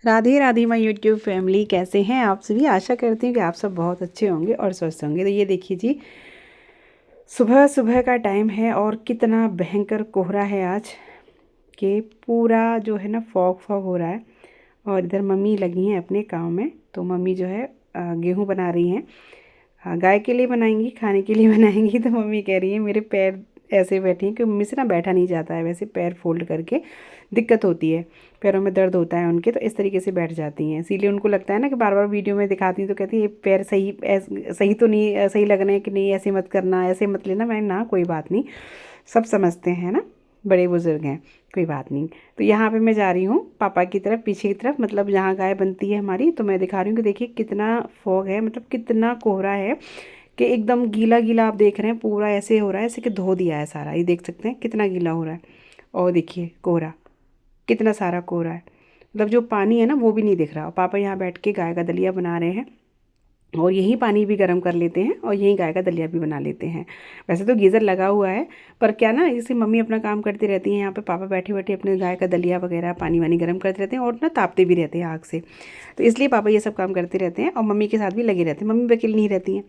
Radhe Radhe my YouTube family, कैसे हैं आप सभी। आशा करती हूँ कि आप सब बहुत अच्छे होंगे और स्वस्थ होंगे। तो ये देखिए जी, सुबह सुबह का टाइम है और कितना भयंकर कोहरा है आज कि पूरा जो है ना फॉग फॉग हो रहा है। और इधर मम्मी लगी हैं अपने काम में। तो मम्मी जो है गेहूँ बना रही हैं। गाय के लिए बनाएंगी, खाने के लिए बनाएंगी। तो मम्मी कह रही है मेरे पैर ऐसे बैठी हैं कि मम्मी से ना बैठा नहीं जाता है, वैसे पैर फोल्ड करके दिक्कत होती है, पैरों में दर्द होता है उनके, तो इस तरीके से बैठ जाती हैं। इसीलिए उनको लगता है ना कि बार बार वीडियो में दिखाती हूँ तो कहती है ये पैर सही सही तो नहीं, सही लग रहे हैं कि नहीं, ऐसे मत करना, ऐसे मत लेना। मैं ना कोई बात नहीं, सब समझते हैं ना, बड़े बुजुर्ग हैं, कोई बात नहीं। तो यहाँ पे मैं जा रही हूँ पापा की तरफ, पीछे की तरफ, मतलब जहाँ गाय बनती है हमारी। तो मैं दिखा रही हूँ कि देखिए कितना फॉग है, मतलब कितना कोहरा है कि एकदम गीला गीला आप देख रहे हैं। पूरा ऐसे हो रहा है ऐसे कि धो दिया है सारा। ये देख सकते हैं कितना गीला हो रहा है। और देखिए कोहरा, कितना सारा कोहरा है, मतलब जो पानी है ना वो भी नहीं दिख रहा। पापा यहाँ बैठ के गाय का दलिया बना रहे हैं और यही पानी भी गर्म कर लेते हैं और यही गाय का दलिया भी बना लेते हैं। वैसे तो गीज़र लगा हुआ है, पर क्या ना, जैसे मम्मी अपना काम करती रहती हैं, यहाँ पे पापा बैठे बैठे अपने गाय का दलिया वगैरह पानी वानी गर्म करते रहते हैं और ना तापते भी रहते हैं आग से। तो इसलिए पापा ये सब काम करते रहते हैं और मम्मी के साथ भी लगे रहते हैं। मम्मी भी अकेली नहीं रहती हैं।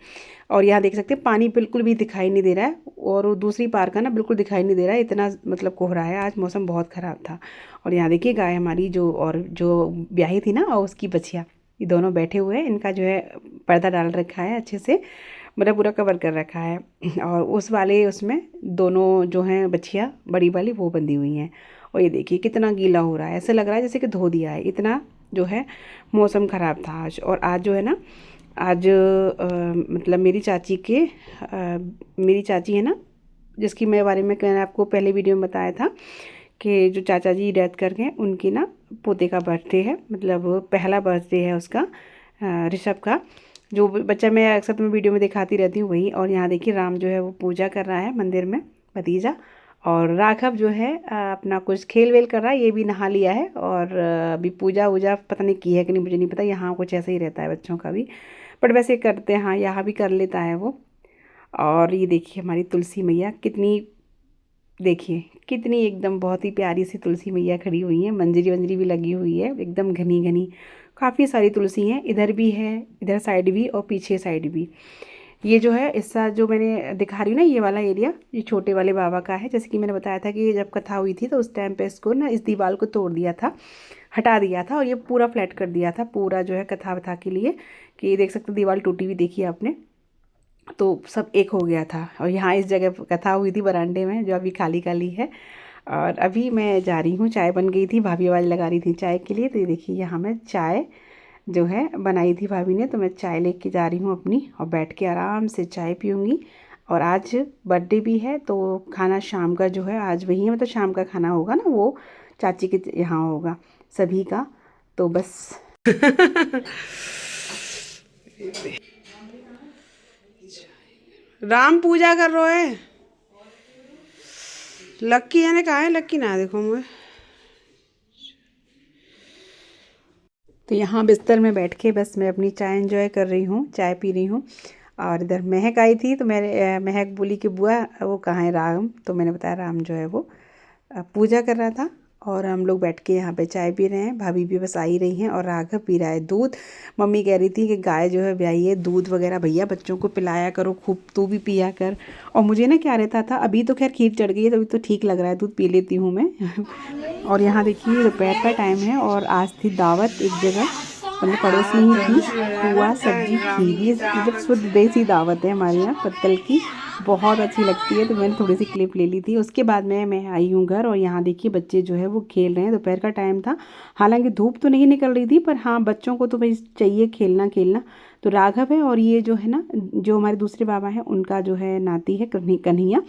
और यहाँ देख सकते हैं पानी बिल्कुल भी दिखाई नहीं दे रहा है, और दूसरी पार का ना बिल्कुल दिखाई नहीं दे रहा है, इतना मतलब कोहरा है। आज मौसम बहुत ख़राब था। और यहाँ देखिए गाय हमारी जो ब्याही थी ना, और उसकी बछिया, ये दोनों बैठे हुए हैं। इनका जो है पर्दा डाल रखा है अच्छे से, मतलब पूरा कवर कर रखा है। और उस वाले उसमें दोनों जो हैं बछिया बड़ी वाली वो बंधी हुई हैं। और ये देखिए कितना गीला हो रहा है, ऐसे लग रहा है जैसे कि धो दिया है। इतना जो है मौसम ख़राब था आज। और आज जो है ना, आज मतलब मेरी चाची है ना, जिसकी मैं बारे में मैंने आपको पहले वीडियो में बताया था कि जो चाचा जी डेथ कर गए, उनकी ना पोते का बर्थडे है, मतलब पहला बर्थडे है उसका, ऋषभ का। जो बच्चा मैं अक्सर तुम्हें वीडियो में दिखाती रहती हूँ वही। और यहाँ देखिए राम जो है वो पूजा कर रहा है मंदिर में, भतीजा। और राघव जो है अपना कुछ खेल वेल कर रहा है, ये भी नहा लिया है। और अभी पूजा वूजा पता नहीं की है कि नहीं, मुझे नहीं पता। यहाँ कुछ ऐसा ही रहता है बच्चों का भी, बट वैसे करते हैं, हाँ यहाँ भी कर लेता है वो। और ये देखिए हमारी तुलसी मैया कितनी, देखिए कितनी एकदम बहुत ही प्यारी सी तुलसी मैया खड़ी हुई है। मंजरी वंजरी भी लगी हुई है, एकदम घनी घनी, काफ़ी सारी तुलसी हैं। इधर भी है, इधर साइड भी और पीछे साइड भी। ये जो है इस साथ जो मैंने दिखा रही हूँ ना, ये वाला एरिया, ये छोटे वाले बाबा का है। जैसे कि मैंने बताया था कि जब कथा हुई थी तो उस टाइम पे इसको ना, इस दीवार को तोड़ दिया था, हटा दिया था, और ये पूरा फ्लैट कर दिया था पूरा जो है कथा वथा के लिए। कि ये देख सकते दीवार टूटी हुई देखी आपने, तो सब एक हो गया था। और यहाँ इस जगह कथा हुई थी बरामदे में, जो अभी खाली खाली है। और अभी मैं जा रही हूँ, चाय बन गई थी, भाभी आवाज़ लगा रही थी चाय के लिए। तो ये देखिए यहाँ मैं चाय जो है बनाई थी भाभी ने, तो मैं चाय लेके जा रही हूँ अपनी, और बैठ के आराम से चाय पीऊँगी। और आज बर्थडे भी है, तो खाना शाम का जो है आज वही है, मतलब शाम का खाना होगा ना वो चाची के यहाँ होगा सभी का। तो बस राम पूजा कर रहे है। लक्की है, कहा है लक्की ना, देखो मुझे। तो यहाँ बिस्तर में बैठ के बस मैं अपनी चाय एंजॉय कर रही हूँ, चाय पी रही हूँ। और इधर महक आई थी, तो मैंने महक बोली कि बुआ वो कहाँ है राम। तो मैंने बताया राम जो है वो पूजा कर रहा था। और हम लोग बैठ के यहाँ पे चाय पी रहे हैं, भाभी भी बस आ ही रही हैं। और राघव पी रहा है दूध। मम्मी कह रही थी कि गाय जो है ब्याई है, दूध वगैरह भैया बच्चों को पिलाया करो खूब, तू भी पिया कर। और मुझे ना क्या रहता था, अभी तो खैर खीर चढ़ गई है तो अभी तो ठीक लग रहा है, दूध पी लेती हूँ मैं। और यहाँ देखिए दोपहर का टाइम है और आज थी दावत एक जगह, मतलब पड़ोस में ही थी। पुआ सब्जी खीर, ये मतलब शुद्ध देसी दावत है हमारे यहाँ पत्तल की, बहुत अच्छी लगती है। तो मैंने थोड़ी सी क्लिप ले ली थी। उसके बाद मैं आई हूँ घर, और यहाँ देखिए बच्चे जो है वो खेल रहे हैं। दोपहर का टाइम था, हालांकि धूप तो नहीं निकल रही थी, पर हाँ बच्चों को तो भाई चाहिए खेलना खेलना। तो राघव है और ये जो है ना, जो हमारे दूसरे बाबा हैं उनका जो है नाती है कन्हैया।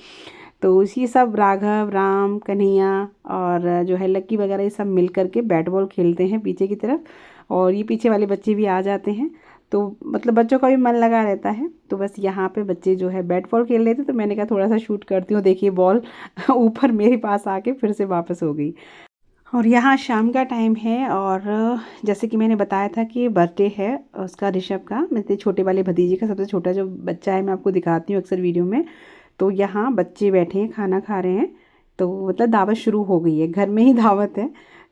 तो इसी सब राघव राम कन्हैया और जो है लक्की वगैरह ये सब मिल करके बैट बॉल खेलते हैं पीछे की तरफ। और ये पीछे वाले बच्चे भी आ जाते हैं, तो मतलब बच्चों का भी मन लगा रहता है। तो बस यहाँ पे बच्चे जो है बैट बॉल खेल रहे थे, तो मैंने कहा थोड़ा सा शूट करती हूँ। देखिए बॉल ऊपर मेरे पास आके फिर से वापस हो गई। और यहाँ शाम का टाइम है, और जैसे कि मैंने बताया था कि बर्थडे है उसका, ऋषभ का, मेरे छोटे वाले भतीजे का, सबसे छोटा जो बच्चा है, मैं आपको दिखाती हूँ अक्सर वीडियो में। तो यहाँ बच्चे बैठे हैं, खाना खा रहे हैं। तो मतलब दावत शुरू हो गई है, घर में ही दावत है।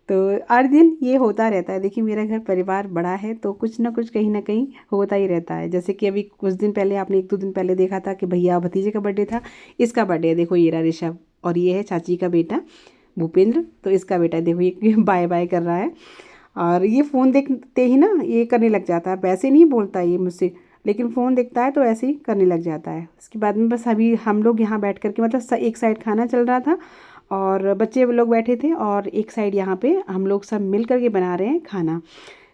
तो हर दिन ये होता रहता है। देखिए मेरा घर परिवार बड़ा है तो कुछ ना कुछ कहीं ना कहीं होता ही रहता है। जैसे कि अभी कुछ दिन पहले आपने 1-2 दिन पहले देखा था कि भैया भतीजे का बर्थडे था। इसका बर्थडे देखो ये रहा ऋषभ, और ये है चाची का बेटा भूपेंद्र, तो इसका बेटा देखो ये बाय बाय कर रहा है। और ये फ़ोन देखते ही ना ये करने लग जाता है, वैसे नहीं बोलता ये मुझसे, लेकिन फ़ोन देखता है तो ऐसे ही करने लग जाता है। उसके बाद में बस अभी हम लोग यहाँ बैठ कर के मतलब एक साइड खाना चल रहा था और बच्चे लोग बैठे थे और एक साइड यहाँ पे हम लोग सब मिल कर के बना रहे हैं खाना।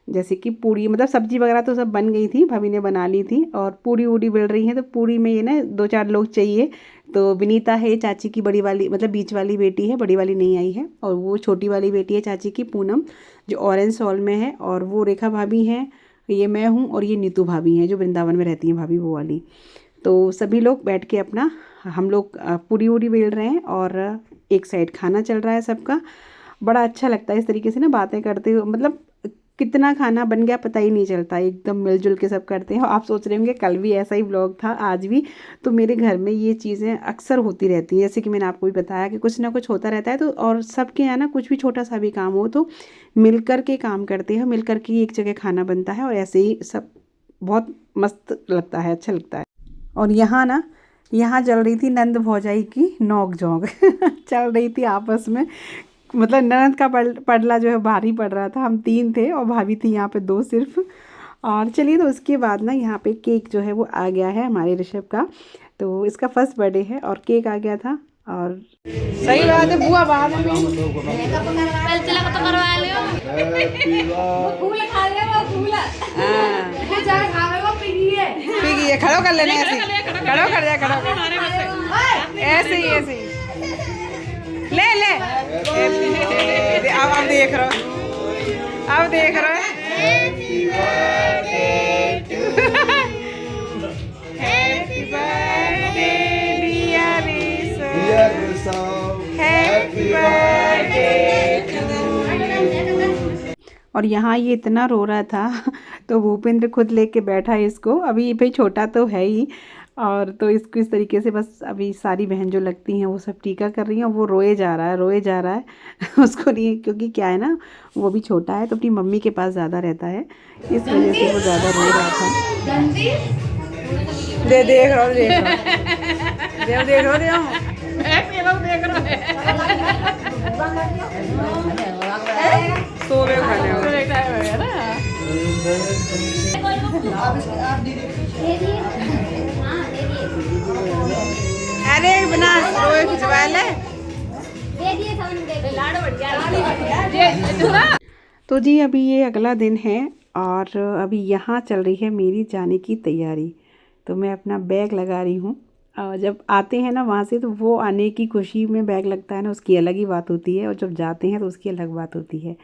जैसे कि पूड़ी मतलब सब्जी वगैरह तो सब बन गई थी, भाभी ने बना ली थी, और पूड़ी वूड़ी बेल रही है। तो पूड़ी में ये ना 2-4 लोग चाहिए। तो विनीता है चाची की बड़ी वाली मतलब बीच वाली बेटी है, बड़ी वाली नहीं आई है, और वो छोटी वाली बेटी है चाची की पूनम जो ऑरेंज सॉल में है, और वो रेखा भाभी हैं, ये मैं हूँ, और ये नीतू भाभी हैं जो वृंदावन में रहती हैं भाभी वो वाली। तो सभी लोग बैठ के अपना हम लोग पूड़ी वूड़ी बेल रहे हैं और एक साइड खाना चल रहा है सबका। बड़ा अच्छा लगता है इस तरीके से ना बातें करते हुए, मतलब कितना खाना बन गया पता ही नहीं चलता, एकदम मिलजुल के सब करते हैं। आप सोच रहे होंगे कल भी ऐसा ही व्लॉग था, आज भी। तो मेरे घर में ये चीज़ें अक्सर होती रहती हैं, जैसे कि मैंने आपको भी बताया कि कुछ ना कुछ होता रहता है। तो और सबके यहाँ ना कुछ भी छोटा सा भी काम हो तो मिल कर के काम करते हैं, मिल कर के एक जगह खाना बनता है, और ऐसे ही सब बहुत मस्त लगता है, अच्छा लगता है। और यहाँ चल रही थी नंद भौजाई की नोक झोंक चल रही थी आपस में। मतलब ननद का पड़ला जो है भारी पड़ रहा था। हम 3 थे और भाभी थी यहाँ पे 2 सिर्फ। और चलिए, तो उसके बाद ना यहाँ पे केक जो है वो आ गया है हमारे ऋषभ का। तो इसका फर्स्ट बर्थडे है और केक आ गया था। और सही बात है बुआ बाद में खड़ो कर लेने, ऐसे खड़ो कर जा, खड़ो ऐसे ही ऐसे ही ले ले। अब देख रहा, अब देख रहा। Happy birthday dear Rishabh, happy birthday to. और यहाँ ये इतना रो रहा था तो भूपेंद्र खुद लेके बैठा है इसको। अभी भाई छोटा तो है ही, और तो इसको इस तरीके से बस अभी सारी बहन जो लगती हैं वो सब टीका कर रही हैं। वो रोए जा रहा है, रोए जा रहा है उसको नहीं, क्योंकि क्या है ना वो भी छोटा है तो अपनी मम्मी के पास ज़्यादा रहता है, इस वजह से वो ज़्यादा रो रहा था। देख रहा देख अरे बना रोए खिंचवा ले। तो जी अभी ये अगला दिन है और अभी यहाँ चल रही है मेरी जाने की तैयारी। तो मैं अपना बैग लगा रही हूँ। जब आते हैं ना वहाँ से तो वो आने की खुशी में बैग लगता है ना, उसकी अलग ही बात होती है, और जब जाते हैं तो उसकी अलग बात होती है।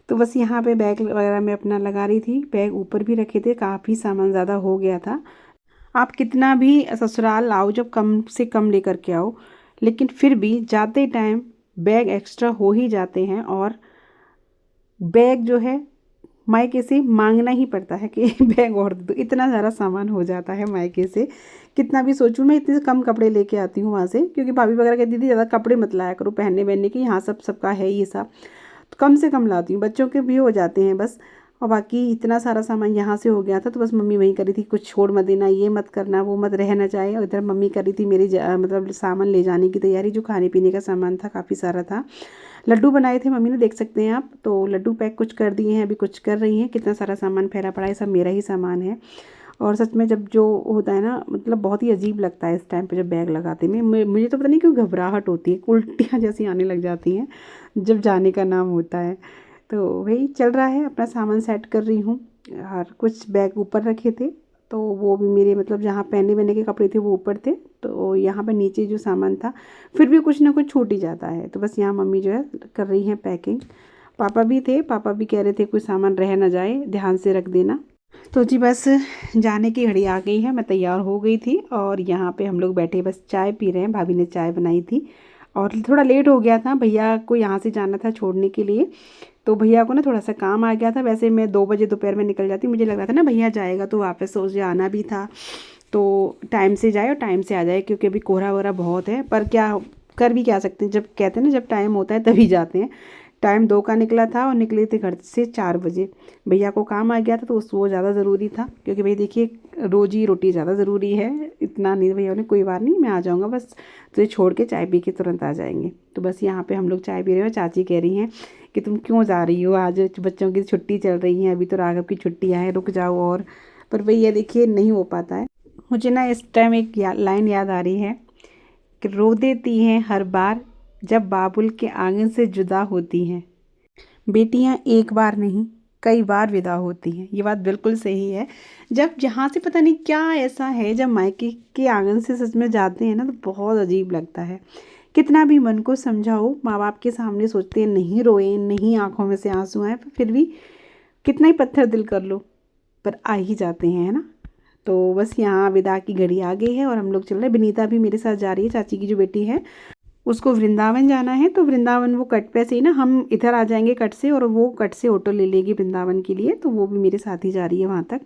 तो बस यहाँ पे बैग वगैरह मैं अपना लगा रही थी। बैग ऊपर भी रखे थे, काफ़ी सामान ज़्यादा हो गया था। आप कितना भी ससुराल आओ, जब कम से कम लेकर के आओ, लेकिन फिर भी जाते टाइम बैग एक्स्ट्रा हो ही जाते हैं। और बैग जो है मायके से मांगना ही पड़ता है कि बैग और दे दो, इतना सारा सामान हो जाता है मायके से। कितना भी सोचूं, मैं इतने कम कपड़े लेके आती हूँ वहाँ से, क्योंकि भाभी वगैरह कहती थी ज़्यादा कपड़े मत लाया करो पहनने वहनने के, यहाँ सबका है ये सब, तो कम से कम लाती हूँ। बच्चों के भी हो जाते हैं बस, और बाकी इतना सारा सामान यहाँ से हो गया था। तो बस मम्मी वहीं कर रही थी, कुछ छोड़ मत देना, ये मत करना, वो मत रह ना जाए। और इधर मम्मी कर रही थी मेरी मतलब सामान ले जाने की तैयारी, जो खाने पीने का सामान था काफ़ी सारा था। लड्डू बनाए थे मम्मी ने, देख सकते हैं आप, तो लड्डू पैक कुछ कर दिए हैं, अभी कुछ कर रही हैं। कितना सारा सामान फैला पड़ा है, सब मेरा ही सामान है। और सच में जब जो होता है ना, मतलब बहुत ही अजीब लगता है इस टाइम पे जब बैग लगाते में। मुझे तो पता नहीं क्यों घबराहट होती है, उल्टियाँ जैसी आने लग जाती हैं जब जाने का नाम होता है। तो वही चल रहा है, अपना सामान सेट कर रही हूँ। और कुछ बैग ऊपर रखे थे, तो वो भी मेरे मतलब जहाँ पहने वहने के कपड़े थे वो ऊपर थे, तो यहाँ पर नीचे जो सामान था फिर भी कुछ ना कुछ छूट ही जाता है। तो बस यहाँ मम्मी जो है कर रही हैं पैकिंग। पापा भी थे, पापा भी कह रहे थे कुछ सामान रह ना जाए, ध्यान से रख देना। तो जी बस जाने की घड़ी आ गई है, मैं तैयार हो गई थी और यहाँ पे हम लोग बैठे बस चाय पी रहे हैं। भाभी ने चाय बनाई थी और थोड़ा लेट हो गया था, भैया को यहाँ से जाना था छोड़ने के लिए। तो भैया को ना थोड़ा सा काम आ गया था। वैसे मैं 2 बजे दोपहर में निकल जाती, मुझे लग रहा था ना भैया जाएगा तो वापस सोच आना भी था, तो टाइम से जाए और टाइम से आ जाए, क्योंकि अभी कोहरा वोहरा बहुत है। पर क्या कर भी क्या सकते हैं, जब कहते हैं ना जब टाइम होता है तभी जाते हैं। टाइम 2 का निकला था और निकले थे घर से 4 बजे। भैया को काम आ गया था तो वो ज़्यादा ज़रूरी था, क्योंकि भाई देखिए रोजी रोटी ज़्यादा ज़रूरी है। इतना नहीं, भैया बोले कोई बात नहीं, मैं आ जाऊँगा, बस तुझे छोड़ के चाय पी के तुरंत आ जाएंगे। तो बस यहाँ पे हम लोग चाय पी रहे हो। चाची कह रही हैं कि तुम क्यों जा रही हो, आज बच्चों की छुट्टी चल रही है, अभी तो राघव की छुट्टियाँ हैं, रुक जाओ। और पर भैया देखिए नहीं हो पाता है। मुझे ना इस टाइम एक लाइन याद आ रही है कि रो देती हैं हर बार जब बाबुल के आंगन से जुदा होती हैं, बेटियां एक बार नहीं कई बार विदा होती हैं। ये बात बिल्कुल सही है। जब यहाँ से पता नहीं क्या ऐसा है, जब मायके के आंगन से सच में जाते हैं ना तो बहुत अजीब लगता है। कितना भी मन को समझाओ, माँ बाप के सामने सोचते हैं नहीं रोए, नहीं आंखों में से आंसू आए, फिर भी कितना ही पत्थर दिल कर लो पर आ ही जाते हैं, है ना। तो बस यहाँ विदा की घड़ी आ गई है और हम लोग चल रहे हैं। विनीता भी मेरे साथ जा रही है, चाची की जो बेटी है, उसको वृंदावन जाना है। तो वृंदावन वो कट पे से ही ना, हम इधर आ जाएंगे कट से और वो कट से ऑटो ले लेगी वृंदावन के लिए, तो वो भी मेरे साथ ही जा रही है वहाँ तक।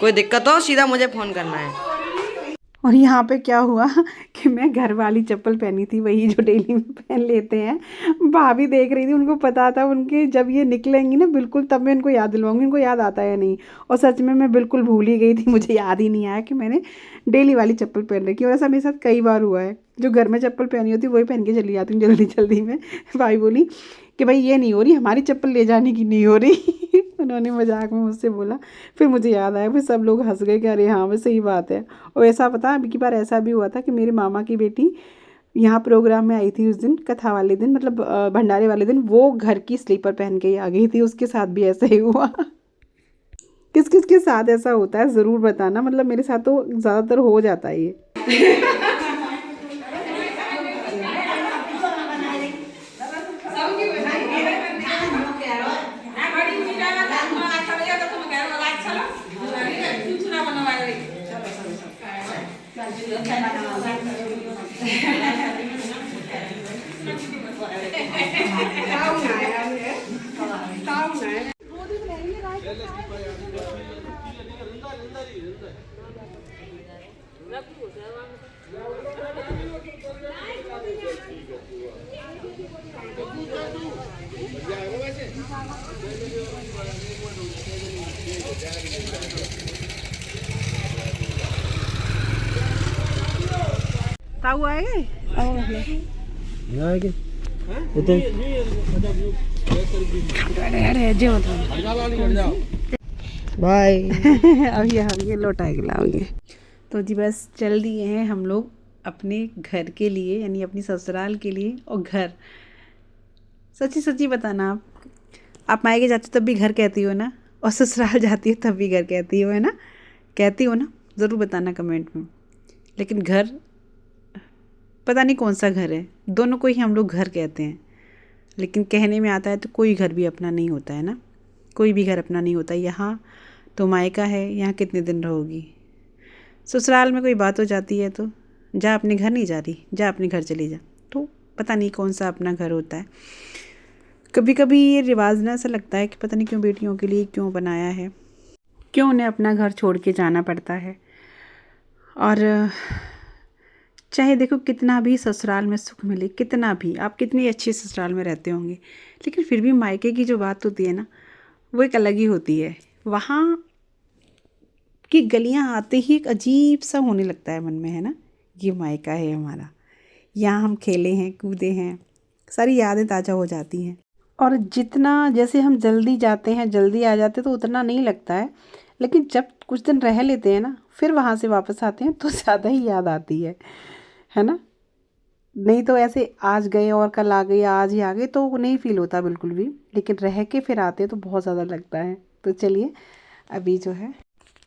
कोई दिक्कत हो सीधा मुझे फोन करना है। और यहाँ पे क्या हुआ कि मैं घर वाली चप्पल पहनी थी, वही जो डेली में पहन लेते हैं। भाभी देख रही थी, उनको पता था उनके जब ये निकलेंगी ना बिल्कुल तब मैं इनको याद दिलवाऊंगी। इनको याद आता है नहीं, और सच में मैं बिल्कुल भूल ही गई थी, मुझे याद ही नहीं आया कि मैंने डेली वाली चप्पल पहन रखी। और ऐसा मेरे साथ कई बार हुआ है, जो घर में चप्पल पहनी होती है वही पहन के चली जाती हूँ जल्दी जल्दी में। भाई बोली कि भाई ये नहीं हो रही, हमारी चप्पल ले जाने की नहीं हो रही। उन्होंने मजाक में मुझसे बोला, फिर मुझे याद आया, फिर सब लोग हंस गए कि अरे हाँ, वो सही बात है। और ऐसा पता अभी की बार ऐसा भी हुआ था कि मेरे मामा की बेटी यहाँ प्रोग्राम में आई थी उस दिन, कथा वाले दिन, मतलब भंडारे वाले दिन, वो घर की स्लीपर पहन के ही आ गई थी। उसके साथ भी ऐसा ही हुआ। किस किस के साथ ऐसा होता है ज़रूर बताना, मतलब मेरे साथ तो ज़्यादातर हो जाता है ये। ताऊ आएंगे बाय। अभी आगे लौटा के लाओगे। तो जी बस चल दिए हैं हम लोग अपने घर के लिए, यानी अपनी ससुराल के लिए। और घर सच्ची सच्ची बताना, आप मायके जाती हो तब भी घर कहती हो ना, और ससुराल जाती हो तब भी घर कहती हो, है ना, कहती हो ना, ज़रूर बताना कमेंट में। लेकिन घर पता नहीं कौन सा घर है, दोनों को ही हम लोग घर कहते हैं, लेकिन कहने में आता है तो कोई घर भी अपना नहीं होता है ना, कोई भी घर अपना नहीं होता। यहाँ तो मायका है, यहाँ कितने दिन रहोगी। ससुराल में कोई बात हो जाती है तो जा अपने घर नहीं जा रही, जा अपने घर चली जा, तो पता नहीं कौन सा अपना घर होता है। कभी कभी ये रिवाज ना ऐसा लगता है कि पता नहीं क्यों बेटियों के लिए क्यों बनाया है, क्यों उन्हें अपना घर छोड़ के जाना पड़ता है। और चाहे देखो कितना भी ससुराल में सुख मिले, कितना भी आप कितनी अच्छी ससुराल में रहते होंगे, लेकिन फिर भी मायके की जो बात होती है ना, वो एक अलग ही होती है। वहाँ की गलियाँ आते ही एक अजीब सा होने लगता है मन में, है ना, ये मायका है हमारा, यहाँ हम खेले हैं, कूदे हैं, सारी यादें ताज़ा हो जाती हैं। और जितना जैसे हम जल्दी जाते हैं जल्दी आ जाते हैं तो उतना नहीं लगता है, लेकिन जब कुछ दिन रह लेते हैं ना, फिर वहाँ से वापस आते हैं तो ज़्यादा ही याद आती है ना। नहीं तो ऐसे आज गए और कल आ गए, आज ही आ गए, तो नहीं फील होता बिल्कुल भी, लेकिन रह के फिर आते हैं तो बहुत ज़्यादा लगता है। तो चलिए अभी जो है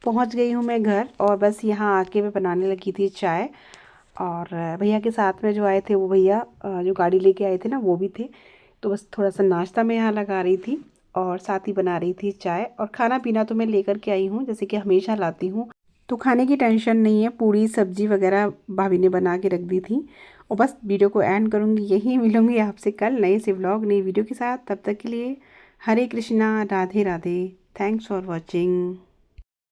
पहुंच गई हूँ मैं घर, और बस यहाँ आके मैं बनाने लगी थी चाय। और भैया के साथ में जो आए थे वो भैया जो गाड़ी लेके आए थे ना वो भी थे, तो बस थोड़ा सा नाश्ता मैं यहाँ लगा रही थी। और साथ ही बना रही थी चाय। और खाना पीना तो मैं लेकर के आई हूँ, जैसे कि हमेशा लाती हूँ, तो खाने की टेंशन नहीं है। पूड़ी सब्जी वगैरह भाभी ने बना के रख दी थी। और बस वीडियो को एंड करूँगी यही, मिलूँगी आपसे कल नए से व्लॉग नई वीडियो के साथ। तब तक के लिए Hare Krishna, Radhe Radhe. Thanks for watching.